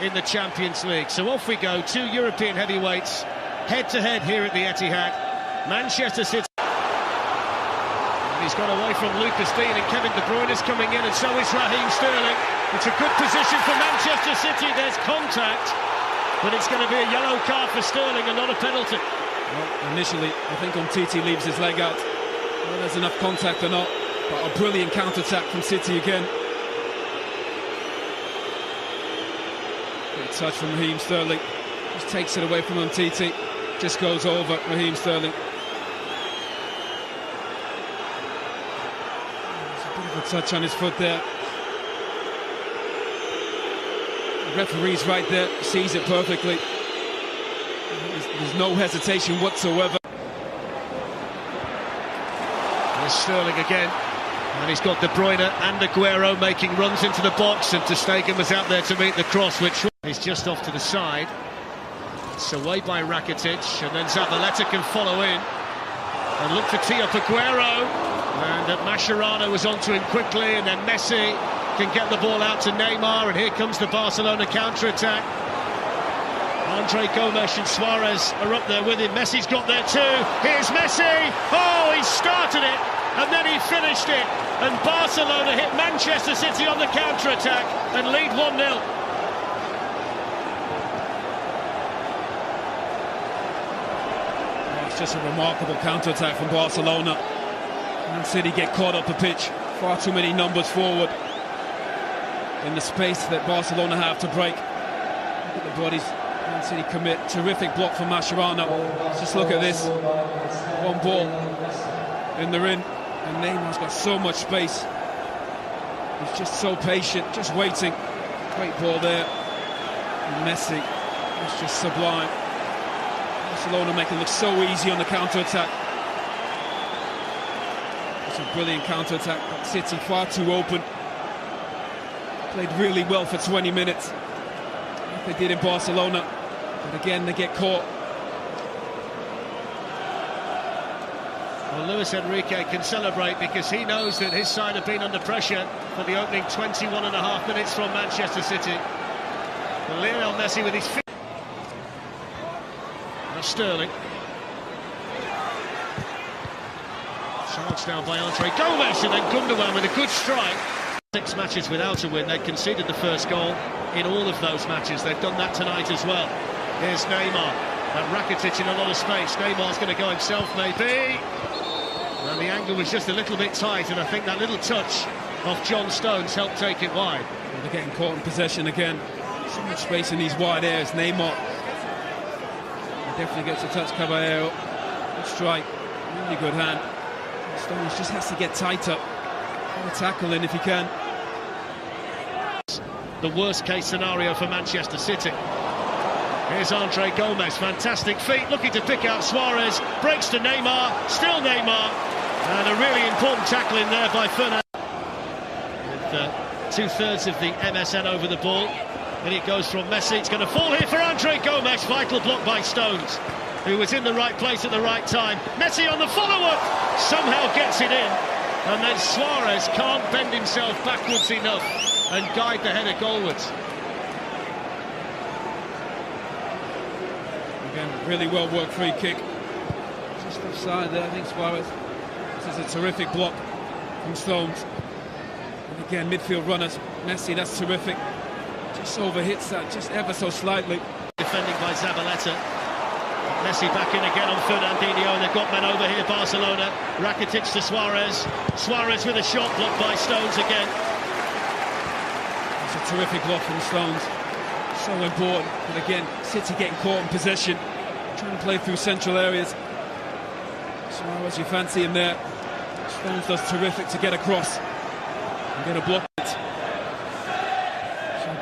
in the Champions League. So off we go, two European heavyweights head-to-head here at the Etihad. Manchester City. And he's got away from Lucas Digne, and Kevin De Bruyne is coming in, and so is Raheem Sterling. It's a good position for Manchester City. There's contact, but it's going to be a yellow card for Sterling and not a penalty. Well, initially, I think Umtiti leaves his leg out. Whether there's enough contact or not, but a brilliant counter-attack from City again. Great touch from Raheem Sterling. Just takes it away from Umtiti. Just goes over Raheem Sterling. There's a bit of a touch on his foot there. The referee's right there, sees it perfectly. There's no hesitation whatsoever. There's Sterling again, and he's got De Bruyne and Aguero making runs into the box, and Ter Stegen was out there to meet the cross, which is just off to the side. It's away by Rakitic, and then Zabaleta can follow in and look to tee up Aguero, and Mascherano was onto him quickly, and then Messi can get the ball out to Neymar, and here comes the Barcelona counter-attack. Andre Gomes and Suarez are up there with him. Messi's got there too. Here's Messi. Oh, he started it and then he finished it. And Barcelona hit Manchester City on the counter-attack and lead 1-0. It's just a remarkable counter-attack from Barcelona. Man City get caught up the pitch. Far too many numbers forward in the space that Barcelona have to break. Look at the bodies. Man City commit. Terrific block from Mascherano. Just look at this. One ball in the ring, and Neymar's got so much space. He's just so patient, just waiting. Great ball there. And Messi, it's just sublime. Barcelona make it look so easy on the counter-attack. It's a brilliant counter-attack, but City far too open. Played really well for 20 minutes. Like they did in Barcelona. But again, they get caught. Well, Luis Enrique can celebrate because he knows that his side have been under pressure for the opening 21.5 minutes from Manchester City. Well, Lionel Messi with his feet. Now Sterling. Charged down by Andre Gomes, and then Gundogan with a good strike. 6 matches without a win. They conceded the first goal in all of those matches. They've done that tonight as well. Here's Neymar, and Rakitic in a lot of space. Neymar's going to go himself, maybe. And the angle was just a little bit tight, and I think that little touch of John Stones helped take it wide. Well, they're getting caught in possession again. So much space in these wide areas. Neymar definitely gets a touch. Caballero, good strike, really good hand. Stones just has to get tighter. Get a tackle in if he can. The worst case scenario for Manchester City. Here's Andre Gomes, fantastic feet, looking to pick out Suarez, breaks to Neymar, still Neymar, and a really important tackle in there by Fernandez. With 2/3 of the MSN over the ball, and it goes from Messi. It's going to fall here for Andre Gomes, vital block by Stones, who was in the right place at the right time. Messi on the follow-up, somehow gets it in, and then Suarez can't bend himself backwards enough and guide the header goalwards. Again, really well worked free kick. Just offside there, I think Suarez. This is a terrific block from Stones. And again, midfield runners. Messi, that's terrific. Just overhits that, just ever so slightly. Defending by Zabaleta. Messi back in again on Fernandinho, and they've got men over here, Barcelona. Rakitic to Suarez. Suarez with a shot blocked by Stones again. It's a terrific block from Stones. So important, but again, City getting caught in possession, trying to play through central areas. Suarez, you fancy him there. Stones does terrific to get across and get a block. So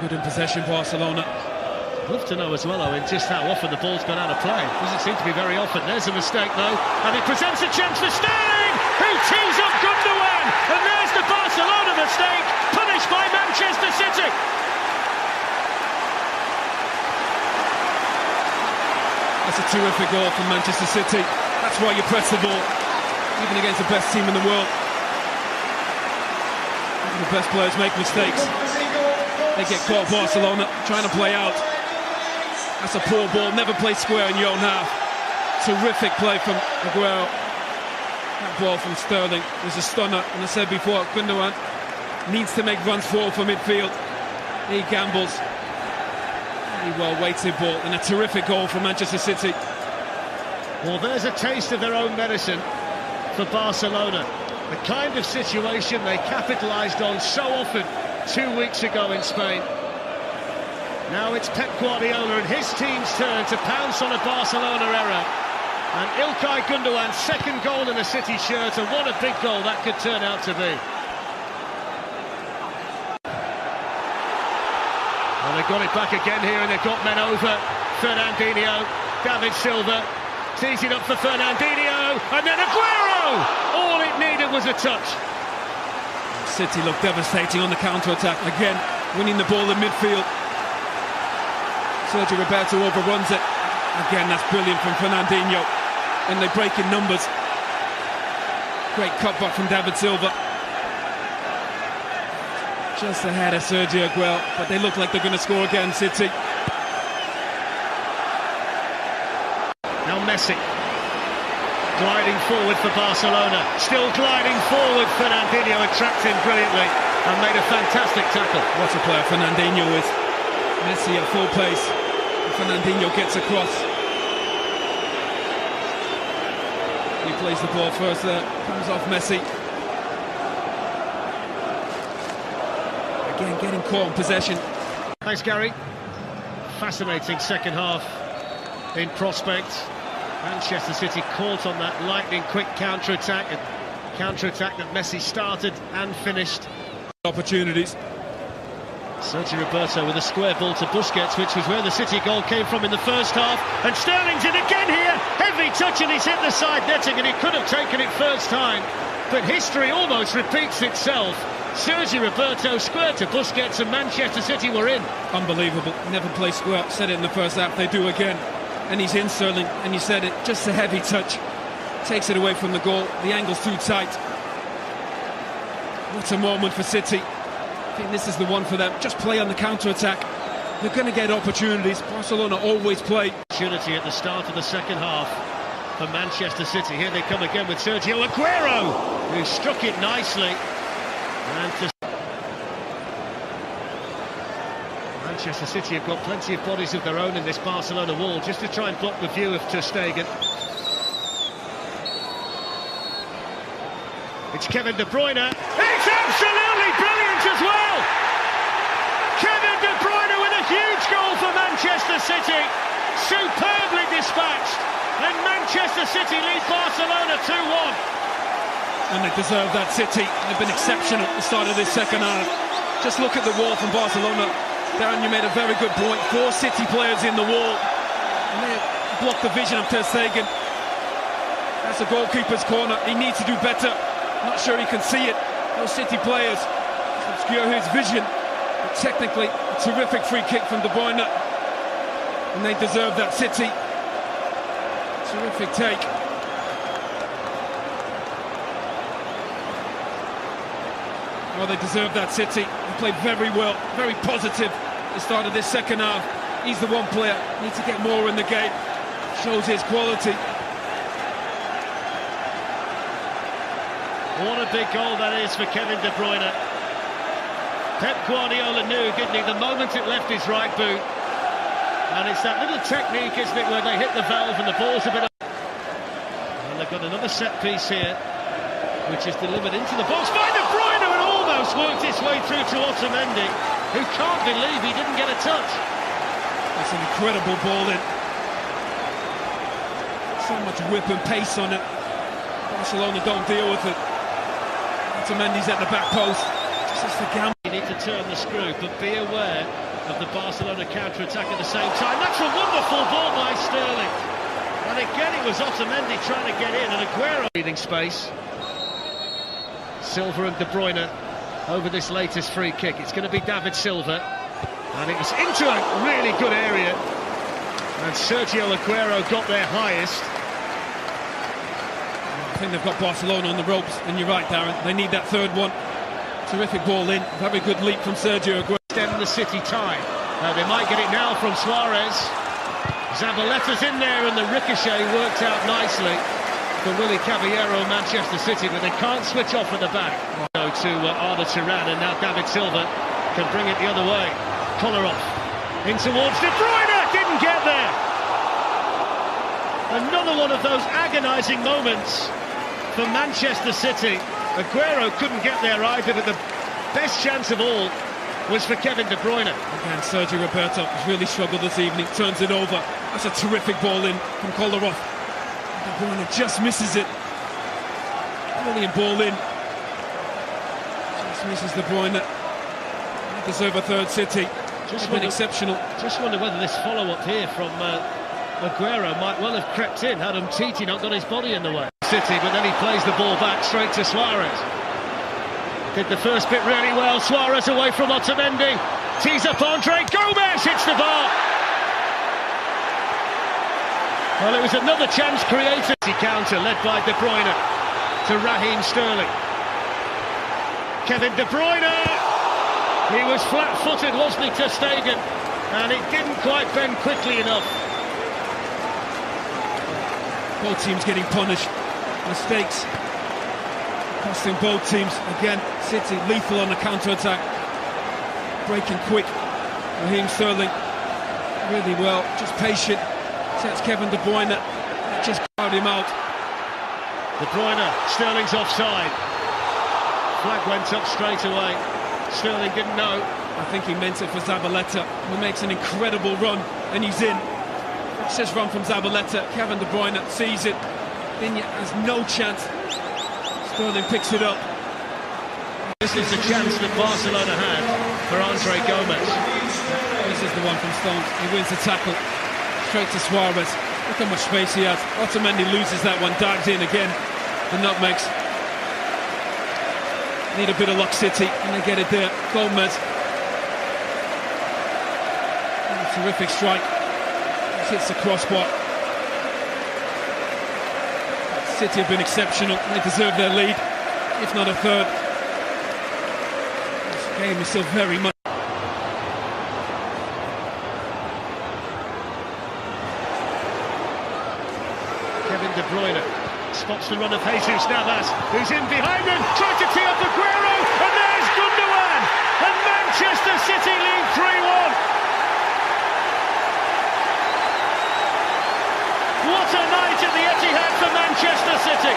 good in possession, Barcelona. I'd love to know as well, Owen, just how often the ball's gone out of play. Doesn't seem to be very often. There's a mistake though, and it presents a chance for Sterling, who tees up Gundogan, and there's the Barcelona mistake, punished by Manchester City. That's a terrific goal from Manchester City. That's why you press the ball, even against the best team in the world. Even the best players make mistakes. They get caught, Barcelona, trying to play out. That's a poor ball, never play square in your own half. Terrific play from Aguero. That ball from Sterling was a stunner, and I said before, Gundogan needs to make runs forward for midfield. He gambles. Very well-weighted ball, and a terrific goal for Manchester City. Well, there's a taste of their own medicine for Barcelona. The kind of situation they capitalised on so often 2 weeks ago in Spain. Now it's Pep Guardiola and his team's turn to pounce on a Barcelona error. And Ilkay Gundogan's second goal in a City shirt, and what a big goal that could turn out to be. Well, they've got it back again here, and they've got men over. Fernandinho, David Silva, tees it up for Fernandinho, and then Aguero! All it needed was a touch. City look devastating on the counter-attack, again winning the ball in midfield. Sergio Roberto overruns it. Again, that's brilliant from Fernandinho, and they break in numbers. Great cutback from David Silva. Just ahead of Sergio Aguero, but they look like they're going to score again, City. Now Messi, gliding forward for Barcelona, still gliding forward. Fernandinho attracts him brilliantly and made a fantastic tackle. What a player Fernandinho is. Messi at full pace. Fernandinho gets across. He plays the ball first there, comes off Messi. Again, getting caught in possession. Thanks, Gary. Fascinating second half in prospect. Manchester City caught on that lightning-quick counter-attack, that Messi started and finished. Opportunities. Sergio Roberto with a square ball to Busquets, which was where the City goal came from in the first half. And Sterling's in again here. Heavy touch, and he's hit the side netting, and he could have taken it first time. But history almost repeats itself. Sergio Roberto square to Busquets, and Manchester City were in. Unbelievable. Never play square. Said it in the first half. They do again. And he's in, Sterling, and you said it, just a heavy touch. Takes it away from the goal. The angle's too tight. What a moment for City. I think this is the one for them. Just play on the counter-attack. They're going to get opportunities. Barcelona always play. Opportunity at the start of the second half for Manchester City. Here they come again with Sergio Aguero, who struck it nicely. And Manchester City have got plenty of bodies of their own in this Barcelona wall, just to try and block the view of Ter Stegen. It's Kevin De Bruyne. It's absolutely brilliant as well! Kevin De Bruyne with a huge goal for Manchester City. Superbly dispatched. And Manchester City lead Barcelona 2-1. And they deserve that, City. They've been exceptional at the start of this second half. Just look at the wall from Barcelona. Darren, you made a very good point. 4 City players in the wall. And they block the vision of Ter Stegen. That's a goalkeeper's corner. He needs to do better. Not sure he can see it. Those City players obscure his vision. But technically, a terrific free kick from De Bruyne. And they deserve that, City. Terrific take. Oh, they deserve that, City. They played very well, very positive at the start of this second half. He's the one player, needs to get more in the game. Shows his quality. What a big goal that is for Kevin De Bruyne. Pep Guardiola knew, didn't he, the moment it left his right boot. And it's that little technique, isn't it, where they hit the valve and the ball's a bit... And they've got another set piece here, which is delivered into the box by De Bruyne, and almost worked its way through to Otamendi, who can't believe he didn't get a touch. That's an incredible ball in. So much whip and pace on it. Barcelona don't deal with it. Otamendi's at the back post. Just the gamble. You need to turn the screw, but be aware of the Barcelona counter-attack at the same time. That's a wonderful ball by Sterling. And again it was Otamendi trying to get in, and Aguero leading space. Silva and De Bruyne over this latest free kick. It's going to be David Silva, and it was into a really good area, and Sergio Aguero got their highest. I think they've got Barcelona on the ropes, and you're right, Darren, they need that third one. Terrific ball in, very good leap from Sergio Aguero. Stem the City tie. They might get it now from Suarez. Zabaletta's in there and the ricochet worked out nicely for Willy Caballero, Manchester City, but they can't switch off at the back. To Arda Turan, and now David Silva can bring it the other way. Kolarov in towards De Bruyne, didn't get there. Another one of those agonising moments for Manchester City. Aguero couldn't get there either, but the best chance of all was for Kevin De Bruyne. Again, Sergio Roberto has really struggled this evening, turns it over. That's a terrific ball in from Kolarov. De Bruyne just misses it. Brilliant ball in. Just misses De Bruyne. They deserve a third. City. Just been exceptional. Just wonder whether this follow-up here from Aguero might well have crept in had Umtiti not got his body in the way. City, but then he plays the ball back straight to Suarez. Did the first bit really well. Suarez away from Otamendi. Tees up Andre. Gomez hits the bar. Well, it was another chance created. Counter led by De Bruyne to Raheem Sterling. Kevin De Bruyne. He was flat-footed, wasn't he, to Stegen, and it didn't quite bend quickly enough. Both teams getting punished. Mistakes costing both teams. Again, City lethal on the counter-attack. Breaking quick. Raheem Sterling really well, just patient. Sets Kevin De Bruyne, just crowd him out. De Bruyne, Sterling's offside. Flag went up straight away. Sterling didn't know. I think he meant it for Zabaleta, who makes an incredible run, and he's in. It's just run from Zabaleta. Kevin De Bruyne sees it. Digne has no chance. Sterling picks it up. This is the chance that Barcelona had for Andre Gomez. This is the one from Stones. He wins the tackle. Straight to Suarez. Look how much space he has. Otamendi loses that one, dives in again. The nutmegs. Need a bit of luck, City, and they get it there. Gomez. Terrific strike. Hits the crossbar. City have been exceptional. They deserve their lead, if not a third. This game is still very much. Kevin De Bruyne spots the run of Jesus Navas, who's in behind him, trying to tee up Aguero, and there's Gundogan, and Manchester City lead 3-1. What a night at the Etihad for Manchester City.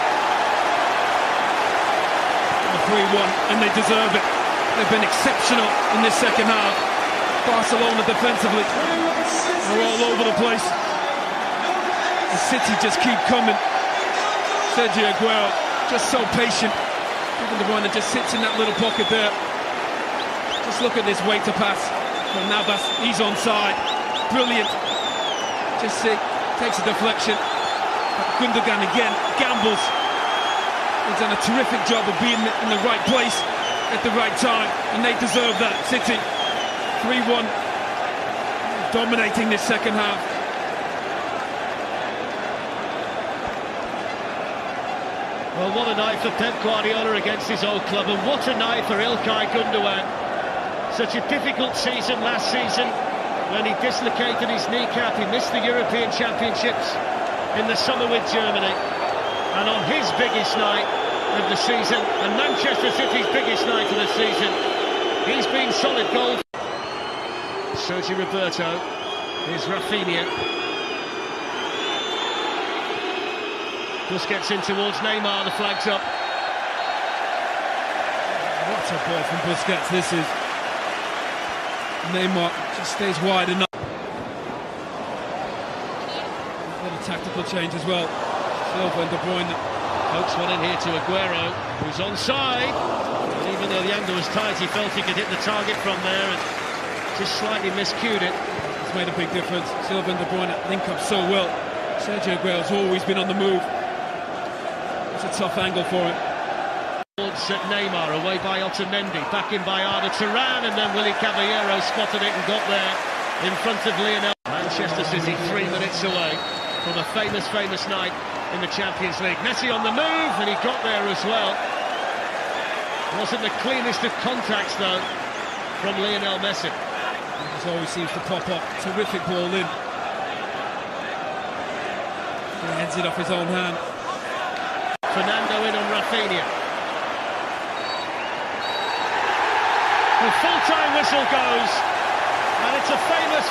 3-1, and they deserve it. They've been exceptional in this second half. Barcelona defensively are all over the place. The City just keep coming. Sergio Aguero just so patient. Kevin De Bruyne just sits in that little pocket there. Just look at this wait to pass from Navas. He's onside. Brilliant. Just see, takes a deflection. But Gundogan again gambles. He's done a terrific job of being in the right place at the right time, and they deserve that. City 3-1, dominating this second half. Well, what a night for Pep Guardiola against his old club, and what a night for Ilkay Gundogan. Such a difficult season last season when he dislocated his kneecap. He missed the European Championships in the summer with Germany, and on his biggest night of the season, and Manchester City's biggest night of the season, he's been solid goal. Sergio Roberto, here's Rafinha. Busquets in towards Neymar, the flag's up. What a ball from Busquets this is. Neymar just stays wide enough. A little tactical change as well. Silva and De Bruyne. Pokes one in here to Aguero, who's onside. And even though the angle was tight, he felt he could hit the target from there and just slightly miscued it. It's made a big difference. Silva and De Bruyne link up so well. Sergio Aguero's always been on the move. It's a tough angle for him. Towards Neymar, away by Otamendi, back in by Arda Turan, and then Willy Caballero spotted it and got there in front of Lionel. Manchester City 3 minutes away from a famous night in the Champions League. Messi on the move, and he got there as well. Wasn't the cleanest of contacts though. from Lionel Messi. He always seems to pop up. Terrific ball in. He heads it off his own hand. Fernando in on Rafinha. The full-time whistle goes, and it's a famous